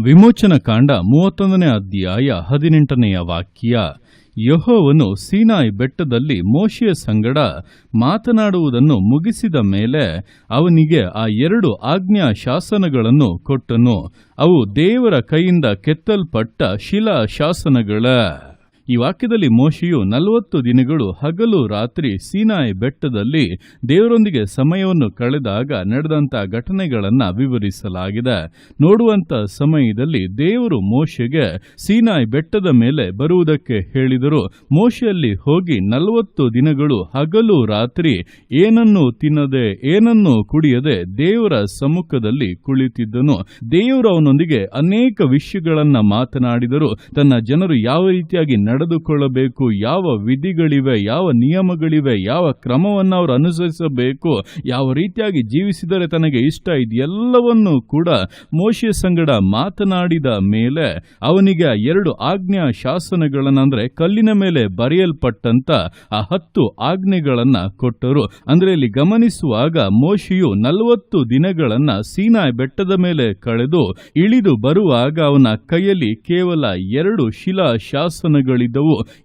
ವಿಮೋಚನ ಕಾಂಡ 31ನೇ ಅಧ್ಯಾಯ 18ನೆಯ ವಾಕ್ಯ. ಯೆಹೋವನು ಸೀನಾಯಿ ಬೆಟ್ಟದಲ್ಲಿ ಮೋಶೆಯ ಸಂಗಡ ಮಾತನಾಡುವುದನ್ನು ಮುಗಿಸಿದ ಮೇಲೆ ಅವನಿಗೆ ಆ 2 ಆಜ್ಞಾ ಶಾಸನಗಳನ್ನು ಕೊಟ್ಟನು. ಅವು ದೇವರ ಕೈಯಿಂದ ಕೆತ್ತಲ್ಪಟ್ಟ ಶಿಲಾ ಶಾಸನಗಳ. ಈ ವಾಕ್ಯದಲ್ಲಿ ಮೋಶೆಯು 40 ದಿನಗಳು ಹಗಲು ರಾತ್ರಿ ಸೀನಾಯಿ ಬೆಟ್ಟದಲ್ಲಿ ದೇವರೊಂದಿಗೆ ಸಮಯವನ್ನು ಕಳೆದಾಗ ನಡೆದಂಥ ಘಟನೆಗಳನ್ನು ವಿವರಿಸಲಾಗಿದೆ. ನೋಡುವಂಥ ಸಮಯದಲ್ಲಿ ದೇವರು ಮೋಶೆಗೆ ಸೀನಾಯಿ ಬೆಟ್ಟದ ಮೇಲೆ ಬರುವುದಕ್ಕೆ ಹೇಳಿದರು. ಮೋಶೆಯಲ್ಲಿ ಹೋಗಿ 40 ದಿನಗಳು ಹಗಲು ರಾತ್ರಿ ಏನನ್ನೂ ತಿನ್ನದೆ ಏನನ್ನೂ ಕುಡಿಯದೆ ದೇವರ ಸಮ್ಮುಖದಲ್ಲಿ ಕುಳಿತಿದ್ದನು. ದೇವರು ಅವನೊಂದಿಗೆ ಅನೇಕ ವಿಷಯಗಳನ್ನು ಮಾತನಾಡಿದರು. ತನ್ನ ಜನರು ಯಾವ ರೀತಿಯಾಗಿ ನಡೆದುಕೊಳ್ಳಬೇಕು, ಯಾವ ವಿಧಿಗಳಿವೆ, ಯಾವ ನಿಯಮಗಳಿವೆ, ಯಾವ ಕ್ರಮವನ್ನು ಅವರು ಅನುಸರಿಸಬೇಕು, ಯಾವ ರೀತಿಯಾಗಿ ಜೀವಿಸಿದರೆ ತನಗೆ ಇಷ್ಟ, ಇದೆಲ್ಲವನ್ನೂ ಕೂಡ ಮೋಶೆಯ ಸಂಗಡ ಮಾತನಾಡಿದ ಮೇಲೆ ಅವನಿಗೆ 2 ಆಜ್ಞಾ ಶಾಸನಗಳನ್ನು, ಅಂದರೆ ಕಲ್ಲಿನ ಮೇಲೆ ಬರೆಯಲ್ಪಟ್ಟಂತ ಆ 10 ಆಜ್ಞೆಗಳನ್ನ ಕೊಟ್ಟರು. ಅಂದ್ರೆ ಇಲ್ಲಿ ಗಮನಿಸುವಾಗ ಮೋಶೆಯು 40 ದಿನಗಳನ್ನ ಸೀನಾಯಿ ಬೆಟ್ಟದ ಮೇಲೆ ಕಳೆದು ಇಳಿದು ಬರುವಾಗ ಅವನ ಕೈಯಲ್ಲಿ ಕೇವಲ 2 ಶಿಲಾ ಶಾಸನಗಳಿದ್ದವು.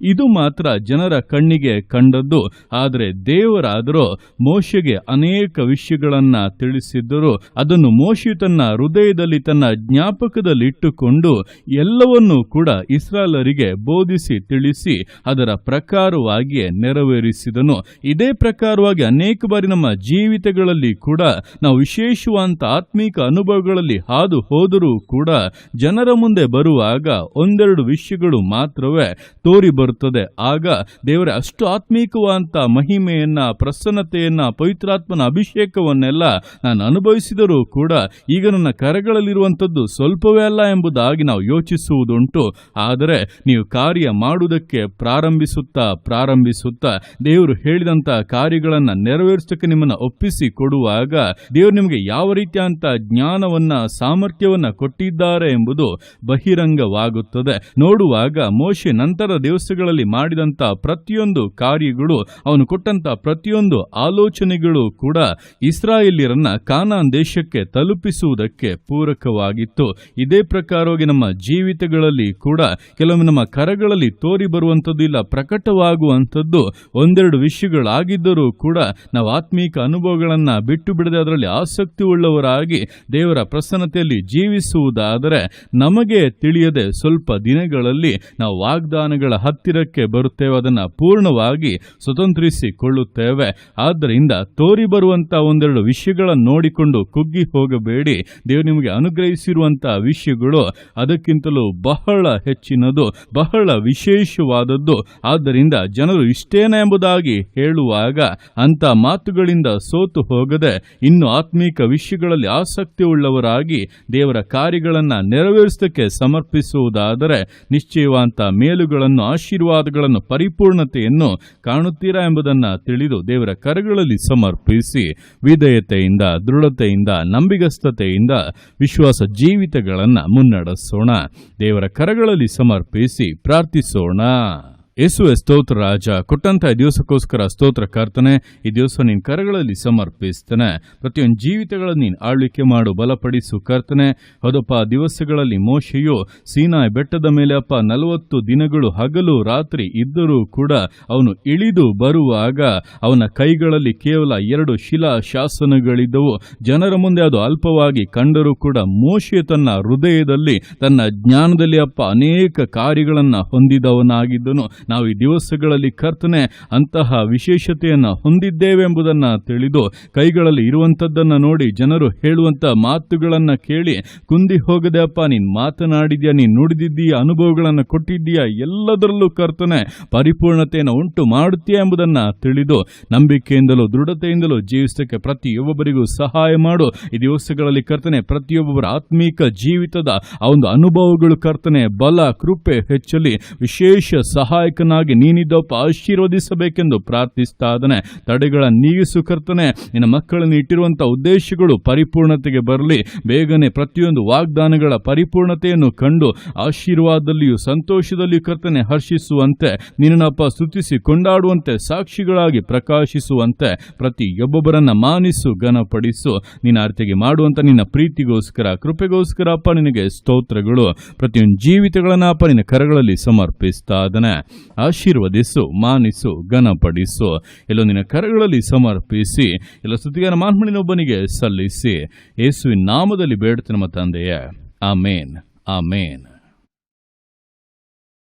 ಇದು ಮಾತ್ರ ಜನರ ಕಣ್ಣಿಗೆ ಕಂಡದ್ದು. ಆದರೆ ದೇವರಾದರೂ ಮೋಶೆಗೆ ಅನೇಕ ವಿಷಯಗಳನ್ನ ತಿಳಿಸಿದ್ದರು. ಅದನ್ನು ಮೋಶೆಯು ತನ್ನ ಹೃದಯದಲ್ಲಿ ತನ್ನ ಜ್ಞಾಪಕದಲ್ಲಿಟ್ಟುಕೊಂಡು ಎಲ್ಲವನ್ನೂ ಕೂಡ ಇಸ್ರಾಯೇಲರಿಗೆ ಬೋಧಿಸಿ ತಿಳಿಸಿ ಅದರ ಪ್ರಕಾರವಾಗಿಯೇ ನೆರವೇರಿಸಿದನು. ಇದೇ ಪ್ರಕಾರವಾಗಿ ಅನೇಕ ಬಾರಿ ನಮ್ಮ ಜೀವಿತಗಳಲ್ಲಿ ಕೂಡ ನಾವು ವಿಶೇಷವಾದಂಥ ಆತ್ಮೀಕ ಅನುಭವಗಳಲ್ಲಿ ಹಾದು ಹೋದರೂ ಕೂಡ ಜನರ ಮುಂದೆ ಬರುವಾಗ 1-2 ವಿಷಯಗಳು ಮಾತ್ರವೇ ತೋರಿ ಬರುತ್ತದೆ. ಆಗ ದೇವರೇ ಅಷ್ಟು ಆತ್ಮೀಕವಾದಂಥ ಮಹಿಮೆಯನ್ನ, ಪ್ರಸನ್ನತೆಯನ್ನ, ಪವಿತ್ರಾತ್ಮನ ಅಭಿಷೇಕವನ್ನೆಲ್ಲ ನಾನು ಅನುಭವಿಸಿದರೂ ಕೂಡ ಈಗ ನನ್ನ ಕರಗಳಲ್ಲಿರುವಂಥದ್ದು ಸ್ವಲ್ಪವೇ ಅಲ್ಲ ಎಂಬುದಾಗಿ ನಾವು ಯೋಚಿಸುವುದುಂಟು. ಆದರೆ ನೀವು ಕಾರ್ಯ ಮಾಡುವುದಕ್ಕೆ ಪ್ರಾರಂಭಿಸುತ್ತಾ ದೇವರು ಹೇಳಿದಂಥ ಕಾರ್ಯಗಳನ್ನು ನೆರವೇರಿಸಕ್ಕೆ ನಿಮ್ಮನ್ನು ಒಪ್ಪಿಸಿ ಕೊಡುವಾಗ ದೇವರು ನಿಮಗೆ ಯಾವ ರೀತಿಯಂತ ಜ್ಞಾನವನ್ನ, ಸಾಮರ್ಥ್ಯವನ್ನ ಕೊಟ್ಟಿದ್ದಾರೆ ಎಂಬುದು ಬಹಿರಂಗವಾಗುತ್ತದೆ. ನೋಡುವಾಗ ಮೋಶೆ ನಂತರ ದಿವಸಗಳಲ್ಲಿ ಮಾಡಿದಂಥ ಪ್ರತಿಯೊಂದು ಕಾರ್ಯಗಳು, ಅವನು ಕೊಟ್ಟಂತ ಪ್ರತಿಯೊಂದು ಆಲೋಚನೆಗಳು ಕೂಡ ಇಸ್ರಾಯೇಲ್ಯರನ್ನ ಕಾನಾನ್ ದೇಶಕ್ಕೆ ತಲುಪಿಸುವುದಕ್ಕೆ ಪೂರಕವಾಗಿತ್ತು. ಇದೇ ಪ್ರಕಾರವಾಗಿ ನಮ್ಮ ಜೀವಿತಗಳಲ್ಲಿ ಕೂಡ ಕೆಲವೊಮ್ಮೆ ನಮ್ಮ ಕರಗಳಲ್ಲಿ ತೋರಿ ಬರುವಂಥದ್ದು, ಇಲ್ಲ ಪ್ರಕಟವಾಗುವಂಥದ್ದು 1-2 ವಿಷಯಗಳಾಗಿದ್ದರೂ ಕೂಡ ನಾವು ಆತ್ಮೀಕ ಅನುಭವಗಳನ್ನ ಬಿಟ್ಟು ಬಿಡದೆ ಅದರಲ್ಲಿ ಆಸಕ್ತಿ ಉಳ್ಳವರಾಗಿ ದೇವರ ಪ್ರಸನ್ನತೆಯಲ್ಲಿ ಜೀವಿಸುವುದಾದರೆ ನಮಗೆ ತಿಳಿಯದೆ ಸ್ವಲ್ಪ ದಿನಗಳಲ್ಲಿ ನಾವು ವಾಗ್ದಾನಗಳ ಹತ್ತಿರಕ್ಕೆ ಬರುತ್ತೇವೆ, ಅದನ್ನು ಪೂರ್ಣವಾಗಿ ಸ್ವತಂತ್ರಿಸಿಕೊಳ್ಳುತ್ತೇವೆ. ಆದ್ದರಿಂದ ತೋರಿ ಬರುವಂತ 1-2 ವಿಷಯಗಳನ್ನು ನೋಡಿಕೊಂಡು ಕುಗ್ಗಿ ಹೋಗಬೇಡಿ. ದೇವರು ನಿಮಗೆ ಅನುಗ್ರಹಿಸಿರುವಂತಹ ವಿಷಯಗಳು ಅದಕ್ಕಿಂತಲೂ ಬಹಳ ಹೆಚ್ಚಿನದು, ಬಹಳ ವಿಶೇಷವಾದದ್ದು. ಆದ್ದರಿಂದ ಜನರು ಇಷ್ಟೇನ ಎಂಬುದಾಗಿ ಹೇಳುವಾಗ ಅಂತ ಮಾತುಗಳಿಂದ ಸೋತು ಹೋಗದೆ ಇನ್ನು ಆತ್ಮೀಕ ವಿಷಯಗಳಲ್ಲಿ ಆಸಕ್ತಿ ಉಳ್ಳವರಾಗಿ ದೇವರ ಕಾರ್ಯಗಳನ್ನು ನೆರವೇರಿಸಲಿಕ್ಕೆ ಸಮರ್ಪಿಸುವುದಾದರೆ ನಿಶ್ಚಯವಾದಂಥ ಮೇಲುಗಳನ್ನು, ಆಶೀರ್ವಾದಗಳನ್ನು, ಪರಿಪೂರ್ಣತೆಯನ್ನು ಕಾಣುತ್ತೀರಾ ಎಂಬುದನ್ನು ತಿಳಿದು ದೇವರ ಕರಗಳಲ್ಲಿ ಸಮರ್ಪಿಸಿ ವಿಧೇಯತೆಯಿಂದ, ದೃಢತೆಯಿಂದ, ನಂಬಿಗಸ್ತತೆಯಿಂದ ವಿಶ್ವಾಸ ಜೀವಿತಗಳನ್ನು ಮುನ್ನಡೆಸೋಣ. ದೇವರ ಕರಗಳಲ್ಲಿ ಸಮರ್ಪಿಸಿ ಪ್ರಾರ್ಥಿಸೋಣ. ಯೇಸುವೆ ಸ್ತೋತ್ರ ರಾಜ, ಕೊಟ್ಟಂತ ದಿವಸಕ್ಕೋಸ್ಕರ ಸ್ತೋತ್ರ ಕರ್ತನೆ. ಈ ದಿವಸ ನಿನ್ನ ಕರಗಳಲ್ಲಿ ಸಮರ್ಪಿಸ್ತೇನೆ. ಪ್ರತಿಯೊಂದು ಜೀವಿತಗಳನ್ನು ನೀನು ಆಳ್ವಿಕೆ ಮಾಡು, ಬಲಪಡಿಸು ಕರ್ತನೆ. ಹೌದಪ್ಪ, ದಿವಸಗಳಲ್ಲಿ ಮೋಶೆಯು ಸೀನಾಯಿ ಬೆಟ್ಟದ ಮೇಲೆ 40 ದಿನಗಳು ಹಗಲು ರಾತ್ರಿ ಇದ್ದರೂ ಕೂಡ ಅವನು ಇಳಿದು ಬರುವಾಗ ಅವನ ಕೈಗಳಲ್ಲಿ ಕೇವಲ 2 ಶಿಲಾ ಶಾಸನಗಳಿದ್ದವು. ಜನರ ಮುಂದೆ ಅದು ಅಲ್ಪವಾಗಿ ಕಂಡರೂ ಕೂಡ ಮೋಶೆ ತನ್ನ ಹೃದಯದಲ್ಲಿ, ತನ್ನ ಜ್ಞಾನದಲ್ಲಿ ಅನೇಕ ಕಾರ್ಯಗಳನ್ನು ಹೊಂದಿದವನಾಗಿದ್ದನು. ನಾವು ಈ ದಿವಸಗಳಲ್ಲಿ ಕರ್ತನೆ ಅಂತಹ ವಿಶೇಷತೆಯನ್ನು ಹೊಂದಿದ್ದೇವೆ ಎಂಬುದನ್ನು ತಿಳಿದು ಕೈಗಳಲ್ಲಿ ಇರುವಂಥದ್ದನ್ನು ನೋಡಿ ಜನರು ಹೇಳುವಂಥ ಮಾತುಗಳನ್ನು ಕೇಳಿ ಕುಂದಿ ಹೋಗದೆ, ನೀನು ಮಾತನಾಡಿದ್ಯಾ, ನೀನು ನುಡಿದಿದ್ದೀಯ, ಅನುಭವಗಳನ್ನು ಕೊಟ್ಟಿದ್ದೀಯಾ, ಎಲ್ಲದರಲ್ಲೂ ಕರ್ತನೆ ಪರಿಪೂರ್ಣತೆಯನ್ನು ಉಂಟು ಮಾಡುತ್ತೀಯಾ ಎಂಬುದನ್ನು ತಿಳಿದು ನಂಬಿಕೆಯಿಂದಲೂ ದೃಢತೆಯಿಂದಲೂ ಜೀವಿಸಕ್ಕೆ ಪ್ರತಿಯೊಬ್ಬರಿಗೂ ಸಹಾಯ ಮಾಡು. ಈ ದಿವಸಗಳಲ್ಲಿ ಕರ್ತನೆ ಪ್ರತಿಯೊಬ್ಬರ ಆತ್ಮೀಕ ಜೀವಿತದ ಆ ಒಂದು ಅನುಭವಗಳು ಕರ್ತನೆ ಬಲ, ಕೃಪೆ ಹೆಚ್ಚಲಿ. ವಿಶೇಷ ಸಹಾಯ ಸಹಾಯಕನಾಗಿ ನೀನಿದ್ದಪ್ಪ ಆಶೀರ್ವದಿಸಬೇಕೆಂದು ಪ್ರಾರ್ಥಿಸ್ತಾ ಇದ್ದಾನೆ. ತಡೆಗಳ ನೀಗಿಸು ಕರ್ತನೆ. ನಿನ್ನ ಮಕ್ಕಳನ್ನು ಇಟ್ಟಿರುವಂಥ ಉದ್ದೇಶಗಳು ಪರಿಪೂರ್ಣತೆಗೆ ಬರಲಿ. ಬೇಗನೆ ಪ್ರತಿಯೊಂದು ವಾಗ್ದಾನಗಳ ಪರಿಪೂರ್ಣತೆಯನ್ನು ಕಂಡು ಆಶೀರ್ವಾದದಲ್ಲಿಯೂ ಸಂತೋಷದಲ್ಲಿಯೂ ಕರ್ತನೆ ಹರ್ಷಿಸುವಂತೆ, ನಿನ್ನಪ್ಪ ಸ್ತುತಿಸಿ ಕೊಂಡಾಡುವಂತೆ, ಸಾಕ್ಷಿಗಳಾಗಿ ಪ್ರಕಾಶಿಸುವಂತೆ ಪ್ರತಿಯೊಬ್ಬೊಬ್ಬರನ್ನ ಮಾನಿಸು, ಘನಪಡಿಸು. ನಿನ್ನ ಅರ್ಥಗೆ ಮಾಡುವಂತ ನಿನ್ನ ಪ್ರೀತಿಗೋಸ್ಕರ, ಕೃಪೆಗೋಸ್ಕರ ಅಪ್ಪ ನಿನಗೆ ಸ್ತೋತ್ರಗಳು. ಪ್ರತಿಯೊಂದು ಜೀವಿತಗಳನ್ನ ಅಪ್ಪ ನಿನ್ನ ಕರಗಳಲ್ಲಿ ಸಮರ್ಪಿಸ್ತಾ ಇದ್ದಾನೆ. ಆಶೀರ್ವದಿಸು, ಮಾನಿಸು, ಘನಪಡಿಸು. ಎಲ್ಲೋ ನಿನ್ನ ಕರಗಳಲ್ಲಿ ಸಮರ್ಪಿಸಿ ಎಲ್ಲ ಸ್ತುತಿಗಾನ ಮಾನ್ಮಣಿನೊಬ್ಬನಿಗೆ ಸಲ್ಲಿಸಿ ಯೇಸುವಿನ ನಾಮದಲ್ಲಿ ಬೇಡ್ತೇನೆ ನಮ್ಮ ತಂದೆಯೇ. ಆಮೇನ್, ಆಮೇನ್.